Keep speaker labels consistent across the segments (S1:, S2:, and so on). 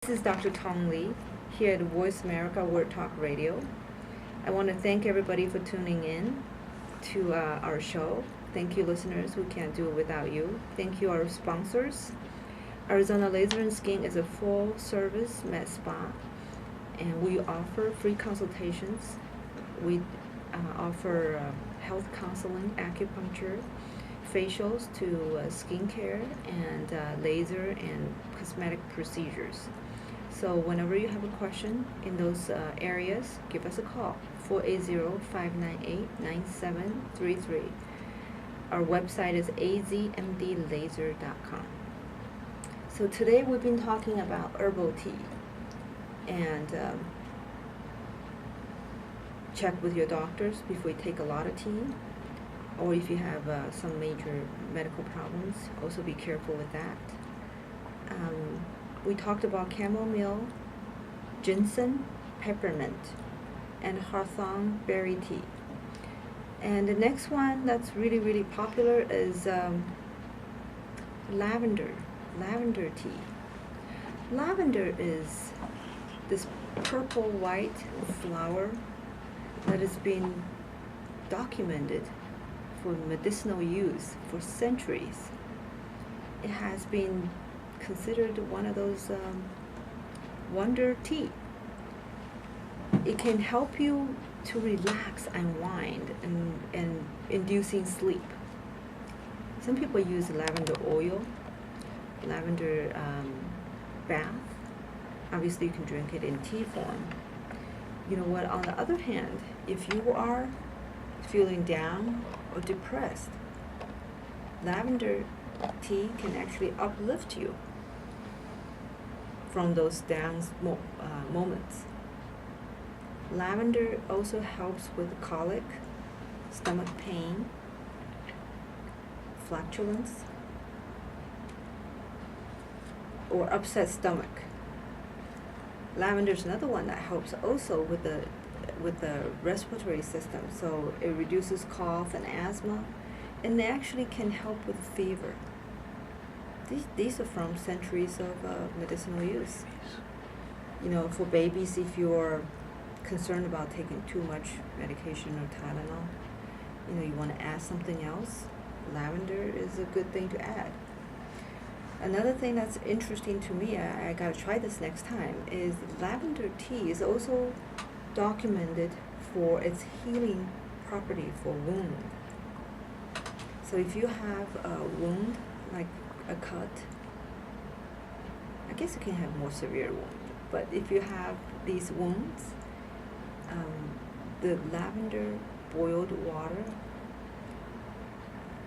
S1: This is Dr. Tong Lee here at Voice America Word Talk Radio. I want to thank everybody for tuning in to our show. Thank you, listeners. We can't do it without you. Thank you, our sponsors. Arizona Laser and Skin is a full-service med spa, and we offer free consultations. We offer health counseling, acupuncture, facials to skincare, and laser and cosmetic procedures. So whenever you have a question in those areas, give us a call, 480-598-9733. Our website is azmdlaser.com. So today we've been talking about herbal tea, and check with your doctors before you take a lot of tea, or if you have some major medical problems, also be careful with that. We talked about chamomile, ginseng, peppermint, and hawthorn berry tea. And the next one that's really, really popular is lavender tea. Lavender is this purple-white flower that has been documented for medicinal use for centuries. It has been considered one of those wonder tea. It can help you to relax, unwind, and inducing sleep. Some people use lavender oil, lavender bath. Obviously, you can drink it in tea form. You know what? On the other hand, if you are feeling down or depressed, lavender tea can actually uplift you from those down moments. Lavender also helps with colic, stomach pain, flatulence, or upset stomach. Lavender is another one that helps also with the respiratory system, so it reduces cough and asthma, and they actually can help with fever. These are from centuries of medicinal use. You know, for babies, if you're concerned about taking too much medication or Tylenol, you know, you want to add something else, lavender is a good thing to add. Another thing that's interesting to me, I gotta try this next time, is lavender tea is also documented for its healing property for wound. So if you have a wound, like a cut, I guess you can have more severe wound, but if you have these wounds, the lavender boiled water,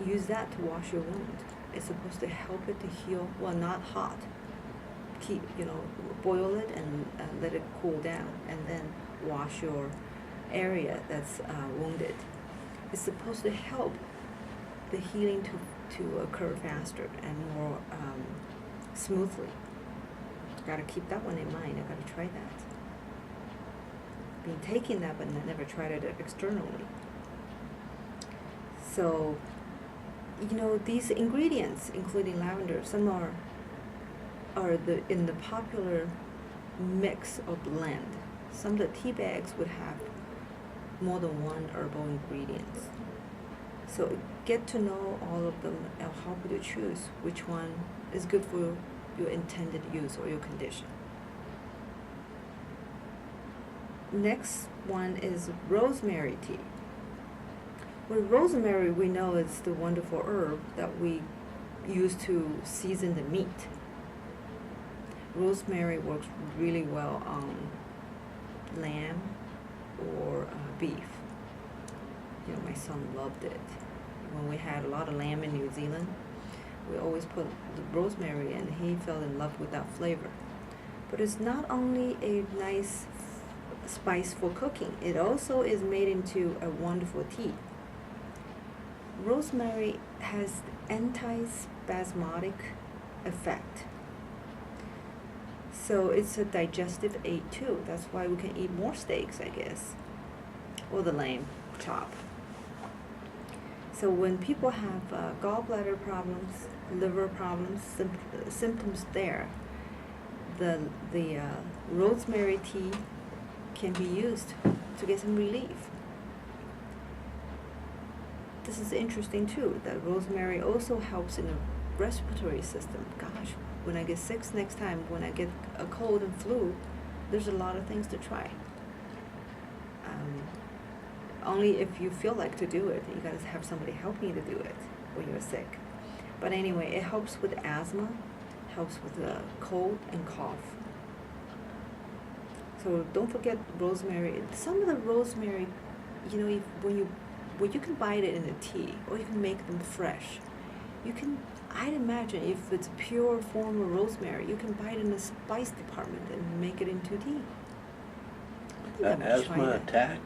S1: use that to wash your wound. It's supposed to help it to heal. Well, not hot. Boil it and let it cool down, and then wash your area that's wounded. It's supposed to help the healing to occur faster and more smoothly. Gotta keep that one in mind. I gotta try that. Been taking that, but I never tried it externally. So, you know, these ingredients, including lavender, some are in the popular mix or blend. Some of the tea bags would have more than one herbal ingredients. So get to know all of them and help you to choose which one is good for your intended use or your condition. Next one is rosemary tea. Well, rosemary, we know, is the wonderful herb that we use to season the meat. Rosemary works really well on lamb or beef. You know, my son loved it. When we had a lot of lamb in New Zealand, we always put the rosemary in. He fell in love with that flavor. But it's not only a nice spice for cooking, it also is made into a wonderful tea. Rosemary has anti-spasmodic effect. So it's a digestive aid too. That's why we can eat more steaks, I guess, or the lamb chop. So when people have gallbladder problems, liver problems, symptoms there, the rosemary tea can be used to get some relief. This is interesting too, that rosemary also helps in the respiratory system. Gosh, when I get sick next time, when I get a cold and flu, there's a lot of things to try. Only if you feel like to do it, you gotta have somebody helping you to do it when you're sick. But anyway, it helps with asthma, helps with the cold and cough. So don't forget rosemary. Some of the rosemary, you know, when you can buy it in a tea, or you can make them fresh. I'd imagine if it's pure form of rosemary, you can buy it in the spice department and make it into tea. I think I might try
S2: Asthma
S1: that.
S2: attack?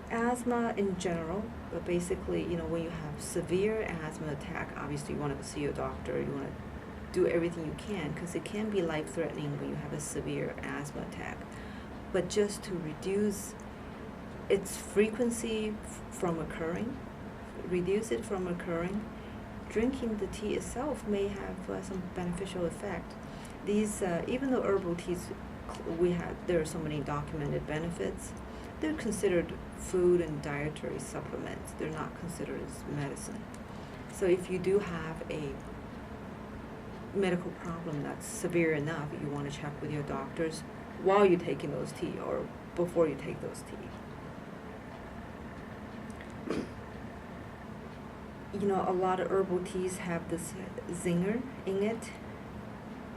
S1: Asthma in general, but basically, you know, when you have severe asthma attack, obviously you want to see a doctor, you want to do everything you can, because it can be life-threatening when you have a severe asthma attack. But just to reduce its frequency from occurring, drinking the tea itself may have some beneficial effect. These, even though herbal teas, there are so many documented benefits, they're considered food and dietary supplements. They're not considered as medicine. So if you do have a medical problem that's severe enough, you want to check with your doctors while you're taking those tea or before you take those tea. You know, a lot of herbal teas have this zinger in it,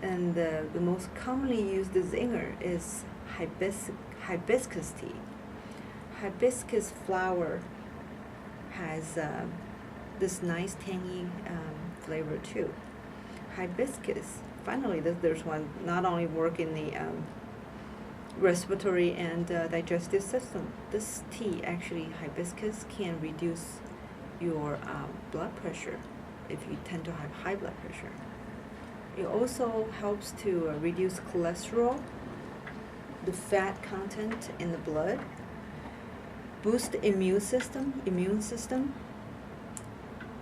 S1: and the most commonly used zinger is hibiscus tea. Hibiscus flower has this nice tangy flavor too. Hibiscus, finally there's one not only work in the respiratory and digestive system. This tea, actually, hibiscus, can reduce your blood pressure if you tend to have high blood pressure. It also helps to reduce cholesterol, the fat content in the blood, boost the immune system.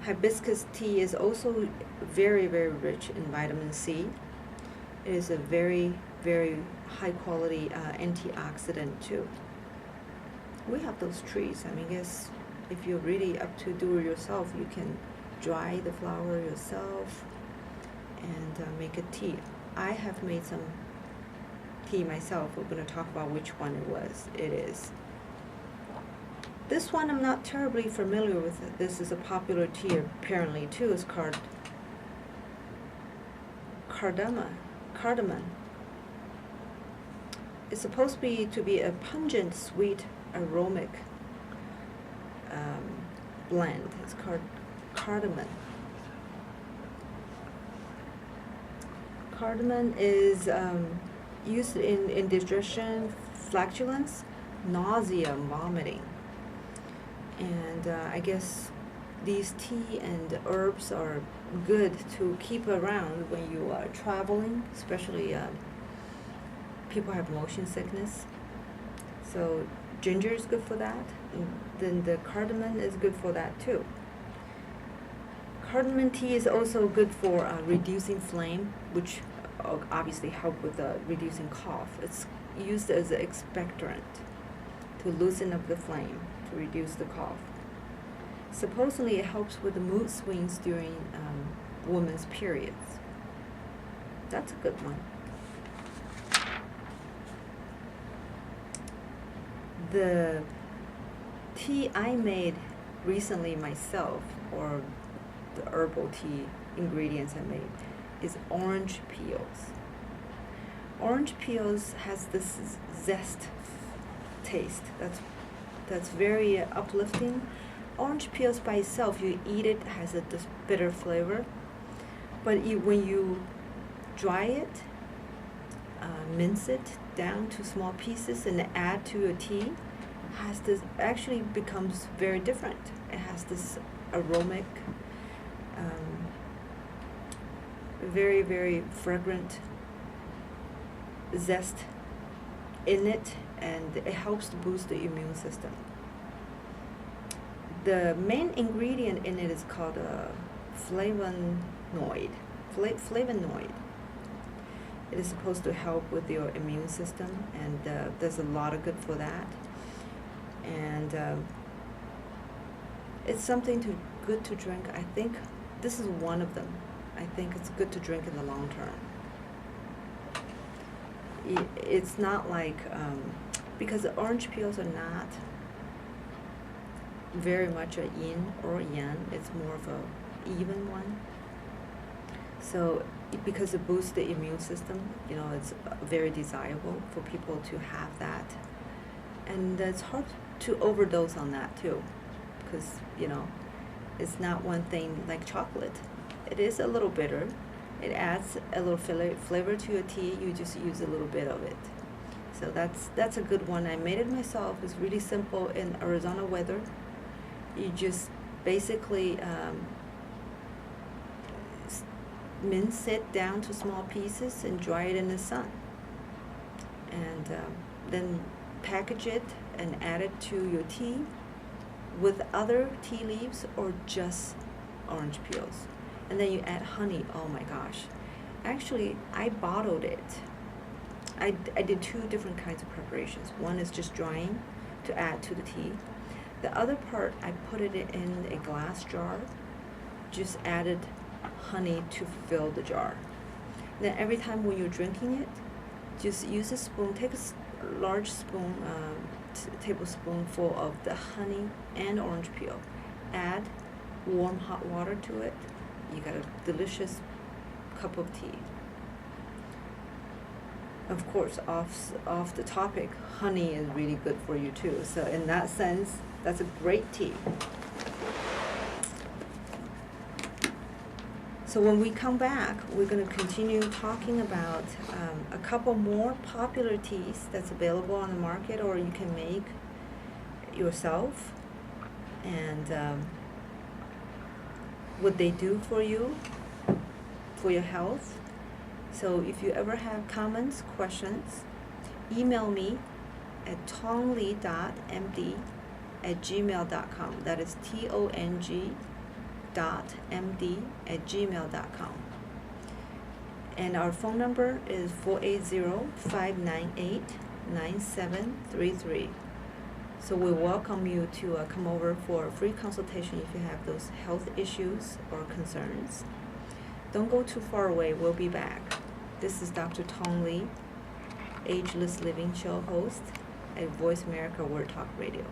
S1: Hibiscus tea is also very, very rich in vitamin C. It is a very, very high quality antioxidant too. We have those trees. I mean, I guess if you're really up to do it yourself, you can dry the flower yourself and make a tea. I have made some tea myself. We're going to talk about which one it is. This one I'm not terribly familiar with. This is a popular tea apparently too. It's called cardamom. It's supposed to be a pungent, sweet, aromatic blend. It's called cardamom. Cardamom is used in indigestion, flatulence, nausea, vomiting. And I guess these tea and herbs are good to keep around when you are traveling, especially people have motion sickness. So ginger is good for that, and then the cardamom is good for that too. Cardamom tea is also good for reducing phlegm, which obviously help with reducing cough. It's used as an expectorant to loosen up the phlegm, to reduce the cough. Supposedly it helps with the mood swings during women's periods. That's a good one. The tea I made recently myself, or the herbal tea ingredients I made, is orange peels. Orange peels has this zest taste that's very uplifting. Orange peels by itself, you eat it, has this bitter flavor, but when you dry it, mince it down to small pieces and add to your tea, actually becomes very different. It has this aromatic, very, very fragrant zest in it, and it helps to boost the immune system. The main ingredient in it is called flavonoid. It is supposed to help with your immune system, and there's a lot of good for that. And it's something good to drink. I think this is one of them. I think it's good to drink in the long term. It's not like, because the orange peels are not very much a yin or yang, it's more of a even one. So because it boosts the immune system, it's very desirable for people to have that. And it's hard to overdose on that too, because, it's not one thing like chocolate. It is a little bitter. It adds a little flavor to your tea. You just use a little bit of it. So that's a good one. I made it myself. It's really simple in Arizona weather. You just basically mince it down to small pieces and dry it in the sun. And then package it and add it to your tea with other tea leaves or just orange peels. And then you add honey. Oh my gosh. Actually, I bottled it. I did 2 different kinds of preparations. One is just drying to add to the tea. The other part, I put it in a glass jar, just added honey to fill the jar. Then every time when you're drinking it, just use a spoon, take a large spoon, tablespoonful of the honey and orange peel. Add warm hot water to it. You got a delicious cup of tea. Of course, off the topic, honey is really good for you too. So in that sense, that's a great tea. So when we come back, we're going to continue talking about a couple more popular teas that's available on the market, or you can make yourself, and what they do for you, for your health. So if you ever have comments, questions, email me at tongli.md@gmail.com. That is tong.md@gmail.com. And our phone number is 480-598-9733. So we welcome you to come over for a free consultation if you have those health issues or concerns. Don't go too far away. We'll be back. This is Dr. Tong Li, Ageless Living Show host at Voice America Word Talk Radio.